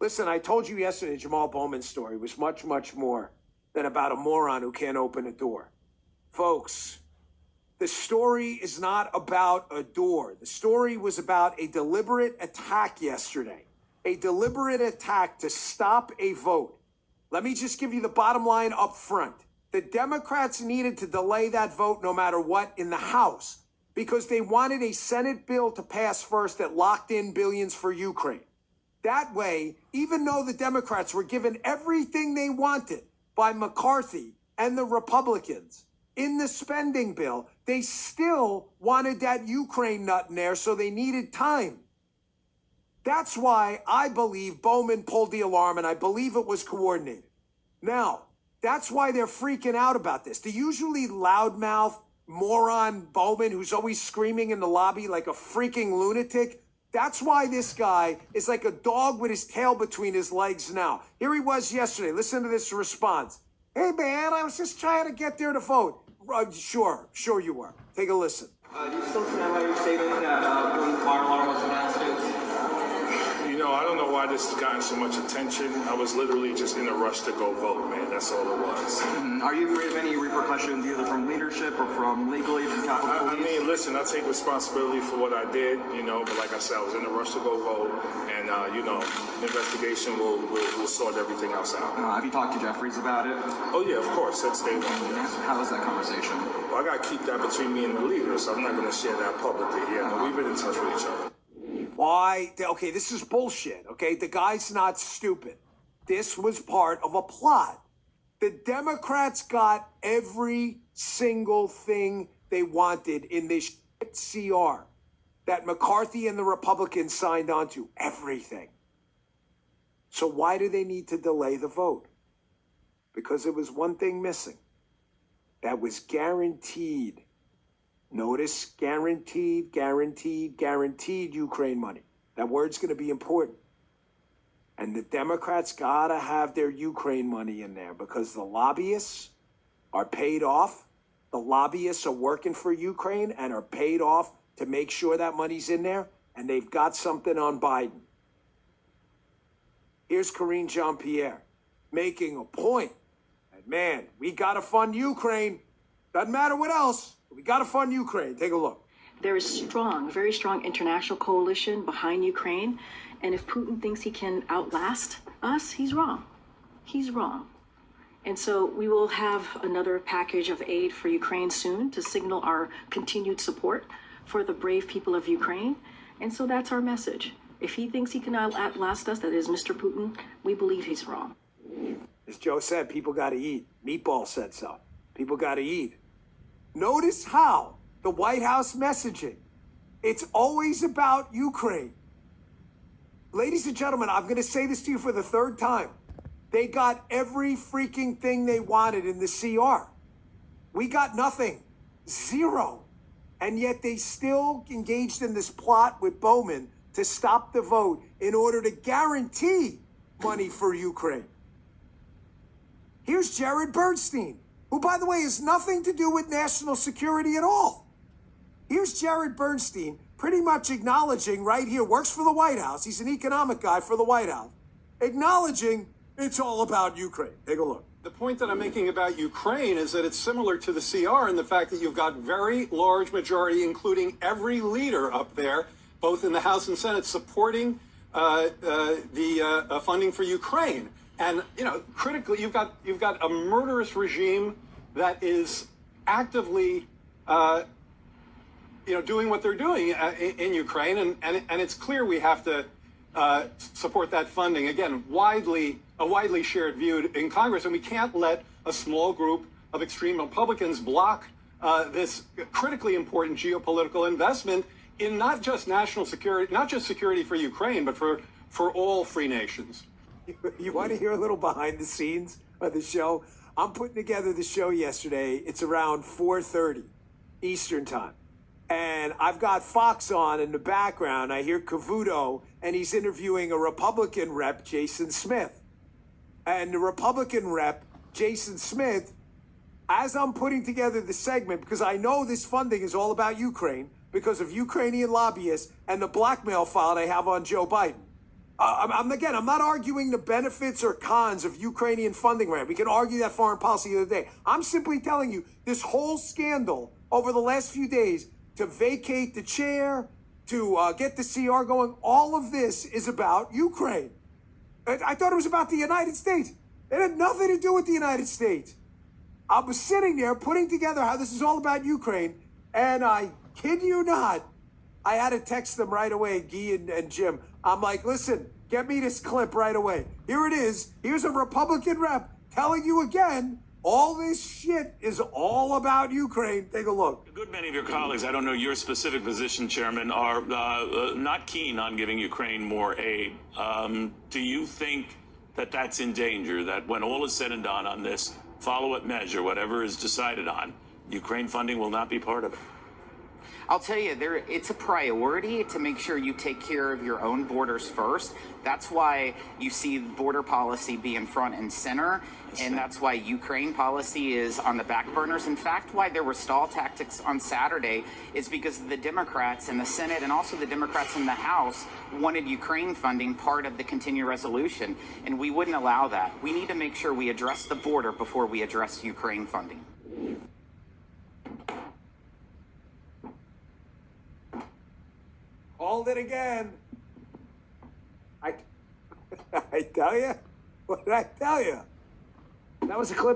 Listen, I told you yesterday Jamal Bowman's story was much, much more than about a moron who can't open a door. Folks, the story is not about a door. The story was about a deliberate attack yesterday, a deliberate attack to stop a vote. Let me just give you the bottom line up front. The Democrats needed to delay that vote no matter what in the House because they wanted a Senate bill to pass first that locked in billions for Ukraine. That way, even though the Democrats were given everything they wanted by McCarthy and the Republicans in the spending bill, they still wanted that Ukraine nut in there, so they needed time. That's why I believe Bowman pulled the alarm, and I believe it was coordinated. Now, that's why they're freaking out about this. The usually loudmouth moron Bowman, who's always screaming in the lobby like a freaking lunatic, that's why this guy is like a dog with his tail between his legs now. Here he was yesterday. Listen to this response. Hey, man, I was just trying to get there to vote. Sure you were. Take a listen. Do you still stand by your statement that when the fire alarm was announced? You know, I don't know why this has gotten so much attention. I was literally just in a rush to go vote, man. That's all it was. Are you afraid of any repercussions, either from leadership or from legal agents, Capitol Police? I mean, listen, I take responsibility for what I did, you know, but like I said, I was in a rush to go vote, and, you know, investigation will sort everything else out. Have you talked to Jeffries about it? Oh, yeah, of course. That's day one. Yes. How was that conversation? Well, I got to keep that between me and the leader, so I'm not going to share that publicly. Yeah, but we've been in touch with each other. Why? Okay, this is bullshit, okay? The guy's not stupid. This was part of a plot. The Democrats got every single thing they wanted in this shit CR that McCarthy and the Republicans signed on to. Everything. So why do they need to delay the vote? Because there was one thing missing. That was guaranteed. Notice, guaranteed Ukraine money. That word's going to be important. And the Democrats got to have their Ukraine money in there because the lobbyists are paid off. The lobbyists are working for Ukraine and are paid off to make sure that money's in there. And they've got something on Biden. Here's Karine Jean-Pierre making a point. And man, we got to fund Ukraine. Doesn't matter what else. We got to fund Ukraine. Take a look. There is very strong international coalition behind Ukraine. And if Putin thinks he can outlast us, he's wrong. He's wrong. And so we will have another package of aid for Ukraine soon to signal our continued support for the brave people of Ukraine. And so that's our message. If he thinks he can outlast us, that is Mr. Putin, we believe he's wrong. As Joe said, people got to eat. Meatball said so. People got to eat. Notice how the White House messaging, it's always about Ukraine. Ladies and gentlemen, I'm going to say this to you for the third time. They got every freaking thing they wanted in the CR. We got nothing. Zero. And yet they still engaged in this plot with Bowman to stop the vote in order to guarantee money for Ukraine. Here's Jared Bernstein, who, by the way, has nothing to do with national security at all. Here's Jared Bernstein pretty much acknowledging right here, works for the White House. He's an economic guy for the White House, acknowledging it's all about Ukraine. Take a look. The point that I'm making about Ukraine is that it's similar to the CR in the fact that you've got very large majority, including every leader up there, both in the House and Senate, supporting the funding for Ukraine. And, you know, critically, you've got a murderous regime that is actively, doing what they're doing in Ukraine, and it's clear we have to support that funding. Again, a widely shared view in Congress, and we can't let a small group of extreme Republicans block this critically important geopolitical investment in not just national security, not just security for Ukraine, but for all free nations. You want to hear a little behind the scenes of the show? I'm putting together the show yesterday. It's around 4:30 Eastern time. And I've got Fox on in the background. I hear Cavuto, and he's interviewing a Republican rep, Jason Smith. And the Republican rep, Jason Smith, as I'm putting together the segment, because I know this funding is all about Ukraine, because of Ukrainian lobbyists and the blackmail file they have on Joe Biden. I'm not arguing the benefits or cons of Ukrainian funding right. We can argue that foreign policy the other day. I'm simply telling you this whole scandal over the last few days to vacate the chair, to get the CR going, all of this is about Ukraine. I thought it was about the United States. It had nothing to do with the United States. I was sitting there putting together how this is all about Ukraine, and I kid you not, I had to text them right away, Guy and Jim. I'm like, listen, get me this clip right away. Here it is. Here's a Republican rep telling you again, all this shit is all about Ukraine. Take a look. A good many of your colleagues, I don't know your specific position, Chairman, are not keen on giving Ukraine more aid. Do you think that that's in danger, that when all is said and done on this follow-up measure, whatever is decided on, Ukraine funding will not be part of it? I'll tell you, it's a priority to make sure you take care of your own borders first. That's why you see border policy being front and center, and that's why Ukraine policy is on the back burners. In fact, why there were stall tactics on Saturday is because the Democrats in the Senate and also the Democrats in the House wanted Ukraine funding part of the continuing resolution, and we wouldn't allow that. We need to make sure we address the border before we address Ukraine funding. Hold it again. I tell you, what did I tell you? That was a clip.